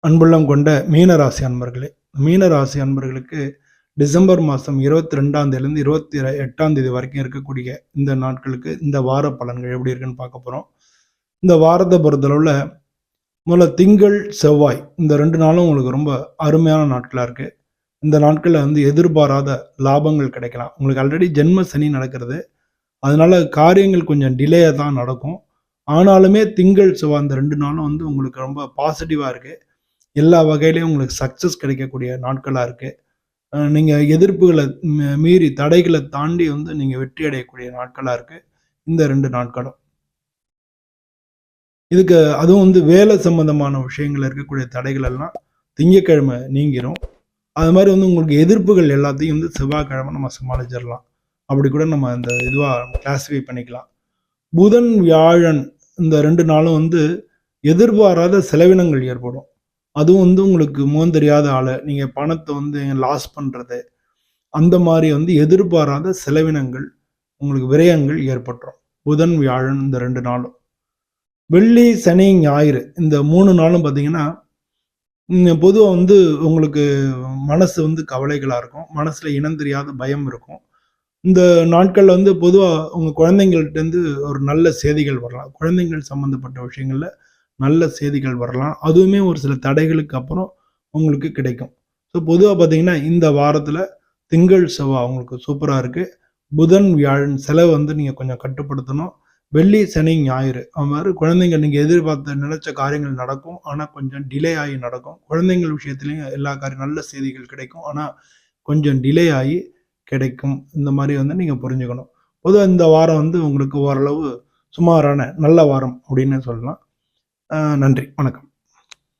அன்புள்ளம் கொண்ட மீனராசி அன்பர்களே, மீனராசி அன்பர்களுக்கு டிசம்பர் மாதம் 22ஆம் தேதியிலிருந்து 28ஆம் தேதி வரைக்கும் இருக்கக்கூடிய இந்த நாட்களுக்கு இந்த வார பலன்கள் எப்படி இருக்குன்னு பார்க்க போகிறோம். இந்த வாரத்தை பொறுத்தளவில் முதல்ல திங்கள் செவ்வாய் இந்த 2 நாளும் உங்களுக்கு ரொம்ப அருமையான நாட்களாக இருக்குது. இந்த நாட்களில் எதிர்பாராத லாபங்கள் கிடைக்கலாம். உங்களுக்கு ஆல்ரெடி ஜென்ம சனி நடக்கிறது, அதனால காரியங்கள் கொஞ்சம் டிலேயாக தான் நடக்கும். ஆனாலுமே திங்கள் செவ்வாய் இந்த 2 நாளும் உங்களுக்கு ரொம்ப பாசிட்டிவாக இருக்குது. எல்லா வகையிலையும் உங்களுக்கு சக்ஸஸ் கிடைக்கக்கூடிய நாட்களாக இருக்குது. நீங்கள் எதிர்ப்புகளை மீறி தடைகளை தாண்டி நீங்கள் வெற்றி அடையக்கூடிய நாட்களாக இருக்குது இந்த 2 நாட்களும். இதுக்கு அதுவும் வேலை சம்பந்தமான விஷயங்கள் இருக்கக்கூடிய தடைகள் எல்லாம் திங்கக்கிழமை நீங்கிரும். அது மாதிரி உங்களுக்கு எதிர்ப்புகள் எல்லாத்தையும் செவ்வாய்க்கிழமை நம்ம சமாளிச்சிடலாம். அப்படி கூட நம்ம இந்த இதுவாக கிளாஸிஃபை பண்ணிக்கலாம். புதன் வியாழன் இந்த 2 நாளும் எதிர்பாராத செலவினங்கள் ஏற்படும். அதுவும் உங்களுக்கு முகம் தெரியாத ஆளு, நீங்க பணத்தை லாஸ் பண்றது, அந்த மாதிரி எதிர்பாராத செலவினங்கள், உங்களுக்கு விரயங்கள் ஏற்பட்டுரும். புதன் வியாழன் இந்த 2 நாளும். வெள்ளி சனி ஞாயிறு இந்த 3 நாளும் பார்த்தீங்கன்னா, பொதுவாக உங்களுக்கு மனசு கவலைகளா இருக்கும். மனசுல இனம் தெரியாத பயம் இருக்கும். இந்த நாட்கள்ல பொதுவா உங்க குழந்தைங்கள்ட்ட ஒரு நல்ல செய்திகள் வரலாம். குழந்தைகள் சம்பந்தப்பட்ட விஷயங்கள்ல நல்ல செய்திகள் வரலாம். அதுவுமே ஒரு சில தடைகளுக்கு அப்புறம் உங்களுக்கு கிடைக்கும். ஸோ பொதுவாக பார்த்தீங்கன்னா, இந்த வாரத்தில் திங்கள் செவ்வாய் உங்களுக்கு சூப்பராக இருக்குது. புதன் வியாழன் செலவு நீங்கள் கொஞ்சம் கட்டுப்படுத்தணும். வெள்ளி சனி ஞாயிறு அது மாதிரி குழந்தைங்க நீங்கள் எதிர்பார்த்த நினைச்ச காரியங்கள் நடக்கும். ஆனால் கொஞ்சம் டிலே ஆகி நடக்கும். குழந்தைங்கள் விஷயத்துலையும் எல்லா காரியம் நல்ல செய்திகள் கிடைக்கும். ஆனால் கொஞ்சம் டிலே ஆகி கிடைக்கும். இந்த மாதிரி நீங்கள் புரிஞ்சுக்கணும். பொதுவாக இந்த வாரம் உங்களுக்கு ஓரளவு சுமாரான நல்ல வாரம் அப்படின்னு சொல்லலாம். நன்றி, வணக்கம்.